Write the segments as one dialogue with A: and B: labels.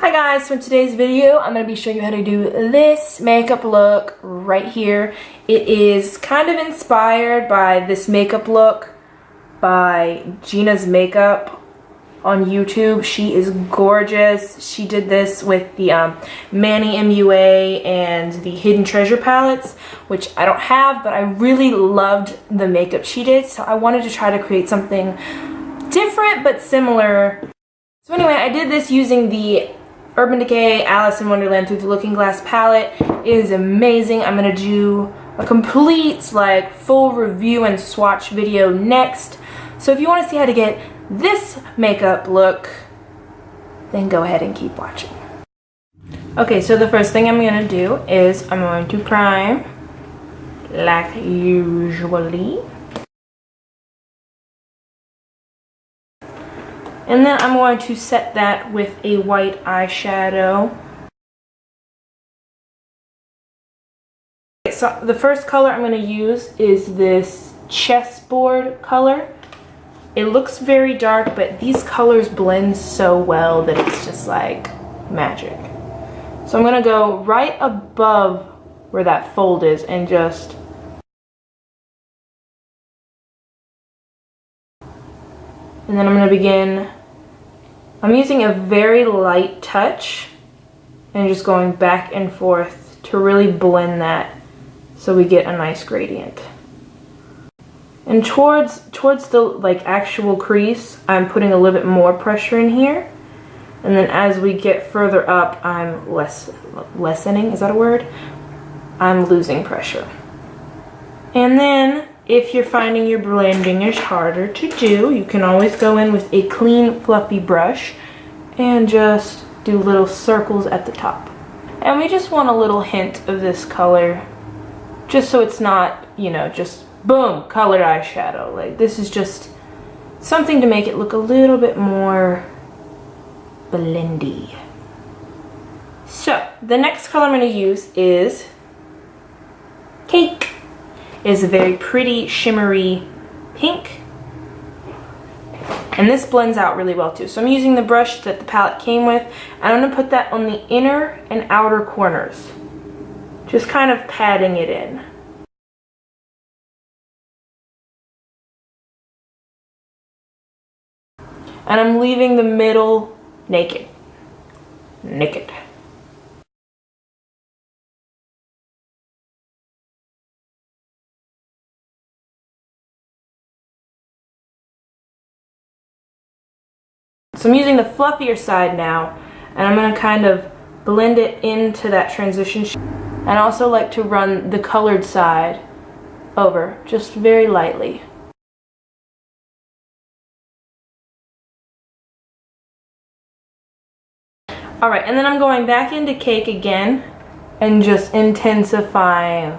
A: Hi guys, so in today's video I'm going to be showing you how to do this makeup look right here. It is kind of inspired by this makeup look by Gina's Makeup on YouTube. She is gorgeous. She did this with the Manny MUA and the Hidden Treasure palettes, which I don't have, but I really loved the makeup she did, so I wanted to try to create something different but similar. So anyway, I did this using the Urban Decay Alice in Wonderland Through the Looking Glass palette. It is amazing. I'm going to do a complete full review and swatch video next. So if you want to see how to get this makeup look, then go ahead and keep watching. Okay, so the first thing I'm going to do is I'm going to prime like usually. And then I'm going to set that with a white eyeshadow. So the first color I'm going to use is this chessboard color. It looks very dark, but these colors blend so well that it's just like magic. So I'm going to go right above where that fold is and just... And then I'm going to begin... I'm using a very light touch and just going back and forth to really blend that so we get a nice gradient. And towards the actual crease, I'm putting a little bit more pressure in here. And then as we get further up, I'm lessening, is that a word? I'm losing pressure. And then if you're finding your blending is harder to do, you can always go in with a clean, fluffy brush and just do little circles at the top. And we just want a little hint of this color, just so it's not, you know, just boom, colored eyeshadow. Like, this is just something to make it look a little bit more blendy. So, the next color I'm going to use is Cake. Is a very pretty shimmery pink, and this blends out really well too. So I'm using the brush that the palette came with, and I'm going to put that on the inner and outer corners, just kind of patting it in. And I'm leaving the middle naked. So I'm using the fluffier side now, and I'm going to kind of blend it into that transition. And I also like to run the colored side over, just very lightly. Alright, and then I'm going back into Cake again and just intensifying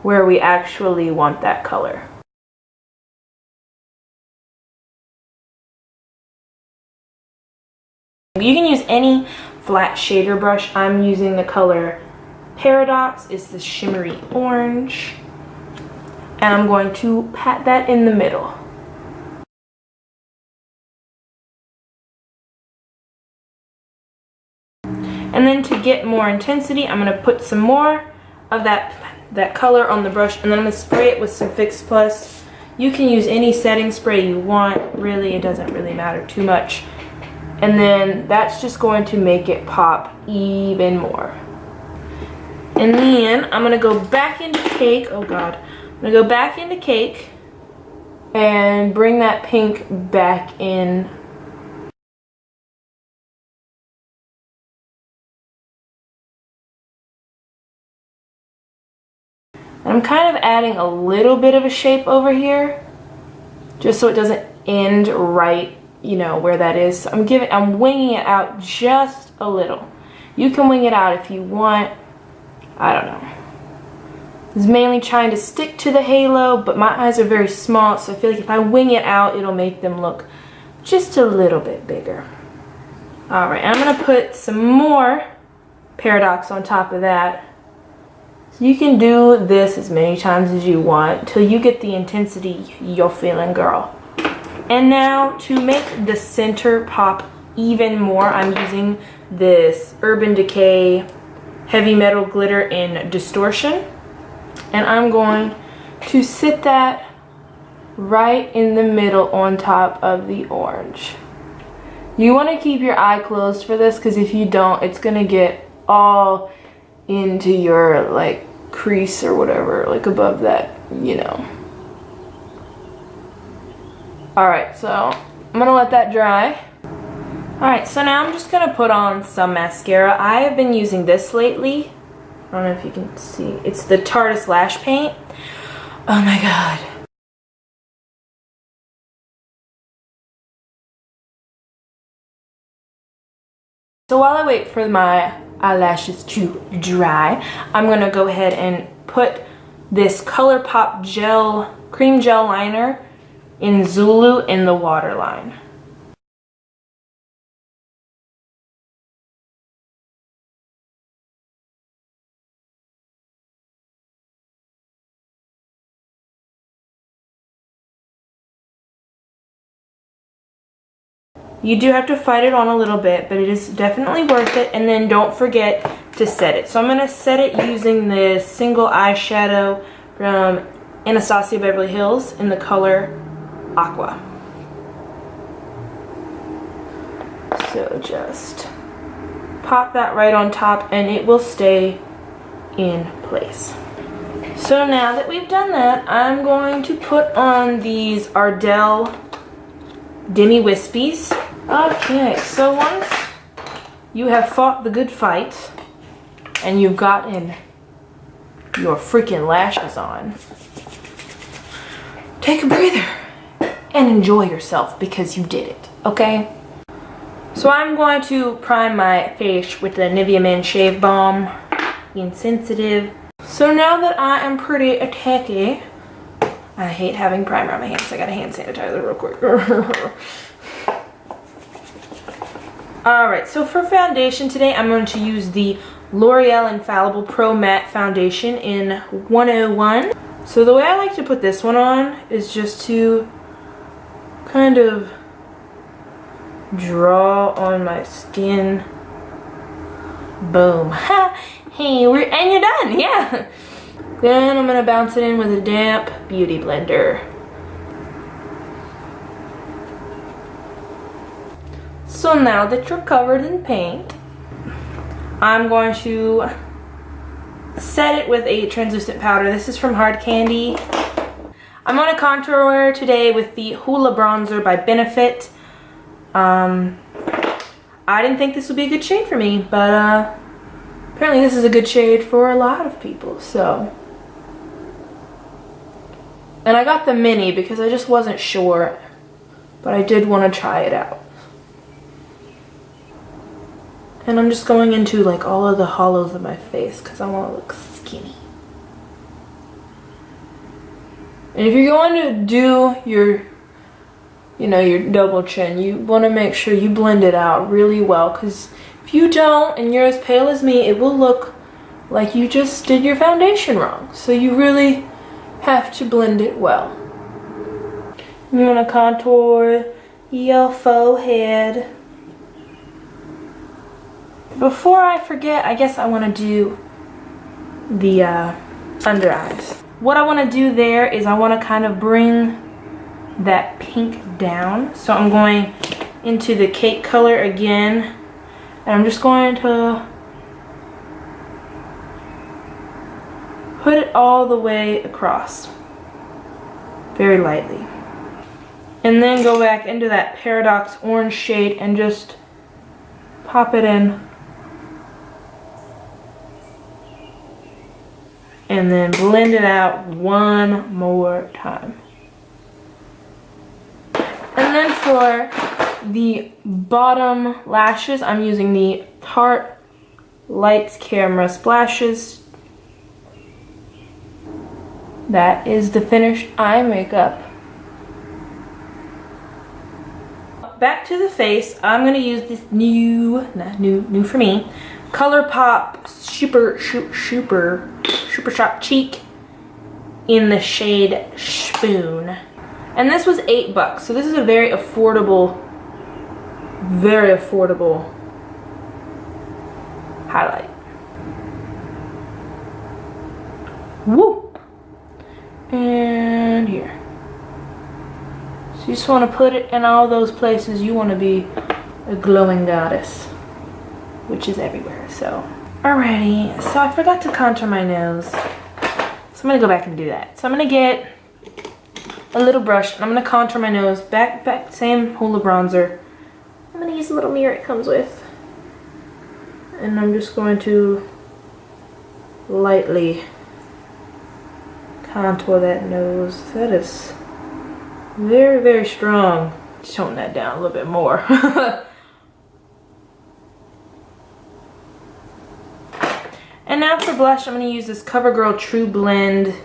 A: where we actually want that color. You can use any flat shader brush. I'm using the color Paradox. It's the shimmery orange. And I'm going to pat that in the middle. And then to get more intensity, I'm going to put some more of that color on the brush, and then I'm going to spray it with some Fix Plus. You can use any setting spray you want. Really, it doesn't really matter too much. And then that's just going to make it pop even more. And then I'm going to go back into Cake. Oh God. I'm going to go back into Cake and bring that pink back in. And I'm kind of adding a little bit of a shape over here, just so it doesn't end right, you know, where that is. So I'm winging it out just a little. You can wing it out if you want. I don't know. It's mainly trying to stick to the halo, but my eyes are very small, so I feel like if I wing it out, it'll make them look just a little bit bigger. Alright, I'm going to put some more Paradox on top of that. So you can do this as many times as you want till you get the intensity you're feeling, girl. And now to make the center pop even more, I'm using this Urban Decay Heavy Metal Glitter in Distortion. And I'm going to sit that right in the middle on top of the orange. You want to keep your eye closed for this, because if you don't, it's going to get all into your like crease or whatever, like above that, you know. Alright, so I'm going to let that dry. Alright, so now I'm just going to put on some mascara. I have been using this lately. I don't know if you can see. It's the Tarteist Lash Paint. Oh my god. So while I wait for my eyelashes to dry, I'm going to go ahead and put this Colourpop gel, cream gel liner in Zulu in the waterline. You do have to fight it on a little bit, but it is definitely worth it. And then don't forget to set it. So I'm going to set it using this single eyeshadow from Anastasia Beverly Hills in the color Aqua. So just pop that right on top and it will stay in place. So now that we've done that, I'm going to put on these Ardell Demi Wispies. Okay, so once you have fought the good fight and you've gotten your freaking lashes on, take a breather and enjoy yourself because you did it, okay? So I'm going to prime my face with the Nivea Men Shave Balm in Sensitive. So now that I am pretty attacky, I hate having primer on my hands. I got a hand sanitizer real quick. Alright, so for foundation today, I'm going to use the L'Oreal Infallible Pro-Matte Foundation in 101. So the way I like to put this one on is just to kind of draw on my skin. Boom. Hey, and you're done, yeah. Then I'm going to bounce it in with a damp beauty blender. So now that you're covered in paint, I'm going to set it with a translucent powder. This is from Hard Candy. I'm going to contour today with the Hoola bronzer by Benefit. I didn't think this would be a good shade for me, but apparently this is a good shade for a lot of people, so. And I got the mini because I just wasn't sure, but I did want to try it out. And I'm just going into like all of the hollows of my face because I want to look skinny. And if you're going to do your, you know, your double chin, you want to make sure you blend it out really well, because if you don't and you're as pale as me, it will look like you just did your foundation wrong. So you really have to blend it well. You want to contour your forehead. Before I forget, I guess I want to do the under eyes. What I want to do there is I want to kind of bring that pink down. So I'm going into the cake color again, and I'm just going to put it all the way across, very lightly. And then go back into that Paradox orange shade and just pop it in. And then blend it out one more time. And then for the bottom lashes, I'm using the Tarte Lights Camera Splashes. That is the finished eye makeup. Back to the face, I'm going to use this new for me, Colourpop Super Shop Cheek in the shade Spoon. And this was $8, so this is a very affordable very affordable highlight. Woo! And here. So you just want to put it in all those places you want to be a glowing goddess, which is everywhere. So, alrighty. So I forgot to contour my nose. So I'm going to go back and do that. So I'm going to get a little brush and I'm going to contour my nose. Back, same Hoola bronzer. I'm going to use a little mirror it comes with. And I'm just going to lightly contour that nose. That is very, very strong. Tone that down a little bit more. And now for blush, I'm going to use this Covergirl TruBlend.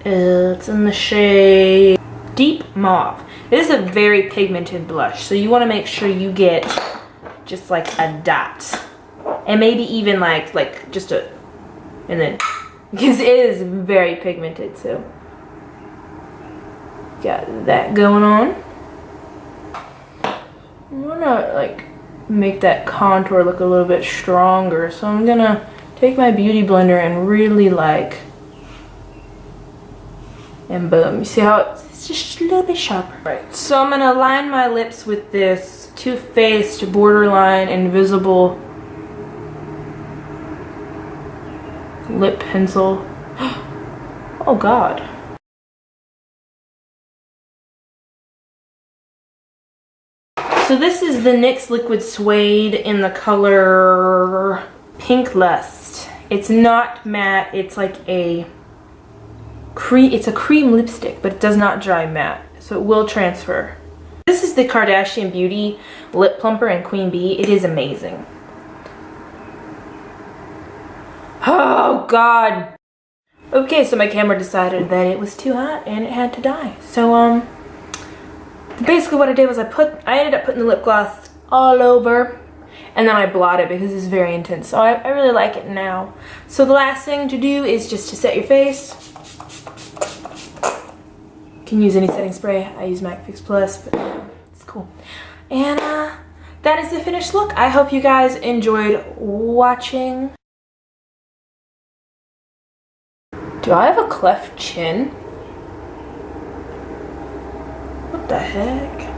A: It's in the shade Deep Mauve. This is a very pigmented blush, so you want to make sure you get just like a dot. And maybe even like just a, and then, because it is very pigmented, so got that going on. I'm gonna like make that contour look a little bit stronger, so I'm gonna take my beauty blender and really like, and boom, you see how it's just a little bit sharper. Right, so I'm gonna line my lips with this Too Faced Borderline Invisible lip pencil. Oh god. So this is the NYX Liquid Suede in the color Pink Lust. It's not matte, it's like a cream, it's a cream lipstick, but it does not dry matte, so it will transfer. This is the Kardashian Beauty Lip Plumper in Queen Bee. It is amazing. Oh god. Okay, so my camera decided that it was too hot and it had to die. So basically what I did was I ended up putting the lip gloss all over, and then I blotted it because it's very intense. So I really like it now. So the last thing to do is just to set your face. You can use any setting spray. I use MAC Fix Plus, but it's cool. And that is the finished look. I hope you guys enjoyed watching. Do I have a cleft chin? What the heck?